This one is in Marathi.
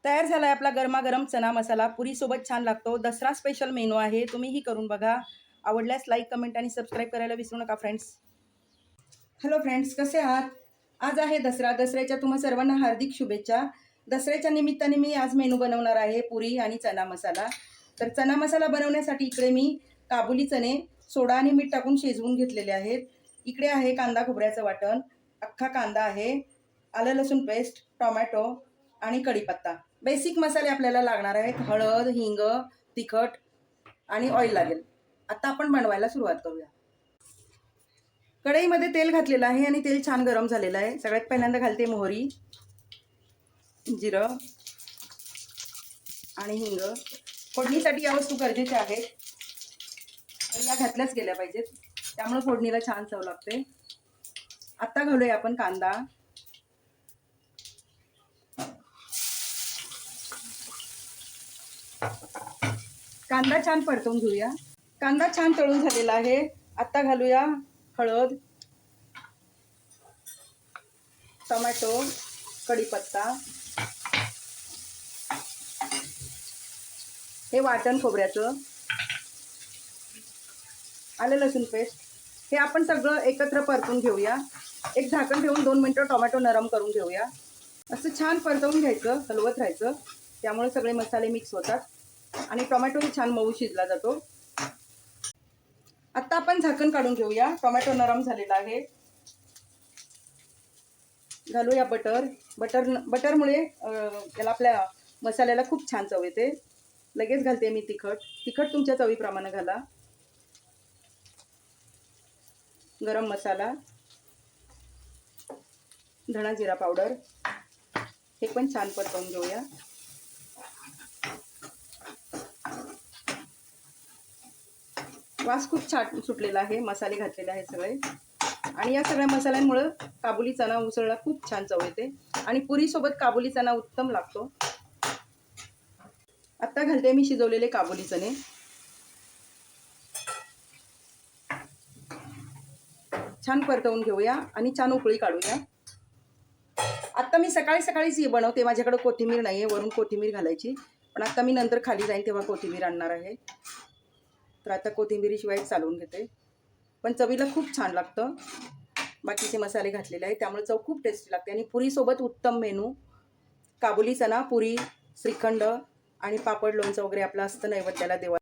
तयार झाला आहे आपला गरमागरम चना मसाला. पुरीसोबत छान लागतो. दसरा स्पेशल मेनू आहे. तुम्हीही करून बघा. आवडल्यास लाईक, कमेंट आणि सबस्क्राईब करायला विसरू नका फ्रेंड्स. हॅलो फ्रेंड्स, कसे आहात? आज आहे दसरा. दसऱ्याच्या तुम्हा सर्वांना हार्दिक शुभेच्छा. दसऱ्याच्या निमित्ताने मी आज मेनू बनवणार आहे पुरी आणि चना मसाला. तर चना मसाला बनवण्यासाठी इकडे मी काबुली चणे सोडा आणि मीठ टाकून शिजवून घेतलेले आहेत. इकडे आहे कांदा खोबऱ्याचं वाटण, अख्खा कांदा आहे, आलं लसूण पेस्ट, टोमॅटो आणि कढीपत्ता. बेसिक मसाले आपल्याला लागणार आहेत. हळद, हिंग, तिखट आणि ऑइल लागेल. आता आपण बनवायला सुरुवात करूया. कढईमध्ये तेल घातलेलं आहे आणि तेल छान गरम झालेलं आहे. सगळ्यात पहिल्यांदा घालते मोहरी, जिरं आणि हिंग. फोडणीसाठी या वस्तू गरजेच्या आहेत. या घातल्याच गेल्या पाहिजेत, त्यामुळे फोडणीला छान चव लागते. आता घालूया आपण कांदा. कांदा छान परतवून घेऊया. कांदा छान तळून झालेला आहे. आता घालूया हळद, टोमॅटो, कढीपत्ता, हे वाटण खोबऱ्याचं, आलं लसूण पेस्ट. हे आपण सगळं एकत्र परतून घेऊया. एक झाकण ठेवून 2 मिनिटं टोमॅटो नरम करून घेऊया. असं छान परतवून घ्यायचं, हलवत राहायचं. त्यामुळे सगळे मसाले मिक्स होतात आणि टोमॅटोही छान मऊ शिजला जातो. आता आपण झाकण काढून घेऊया. टोमॅटो नरम झालेला आहे. घालूया बटर. बटरमुळे याला आपल्या मसाल्याला खूप छान चव येते. लगेच घालते मी तिखट. तिखट तुमच्या चवीप्रमाणे घाला. गरम मसाला, धना जिरा पावडर, हे पण छान परतवून घेऊया. वास खूप छान सुटलेला आहे. मसाले घातलेले आहेत सगळे आणि या सगळ्या मसाल्यांमुळे काबुली चना उसळला खूप छान चव येते आणि पुरी सोबत काबुली चना उत्तम लागतो. आता घालते मी शिजवलेले काबुली चणे. छान परतवून घेऊया आणि छान उकळी काढूया. आता मी सकाळीच ही बनवते. माझ्याकडे कोथिंबीर नाही आहे, वरून कोथिंबीर घालायची. पण आता मी नंतर खाली जाईन तेव्हा कोथिंबीर आणणार आहे. तर आता कोथिंबीरीशिवाय चालवून घेते. पण चवीला खूप छान लागतं. बाकीचे मसाले घातलेले आहेत त्यामुळे चव खूप टेस्टी लागते आणि पुरीसोबत उत्तम मेनू. काबुली चना, पुरी, श्रीखंड आणि पापड, लोणचं वगैरे आपलं असतं नैवेद्याला देवा.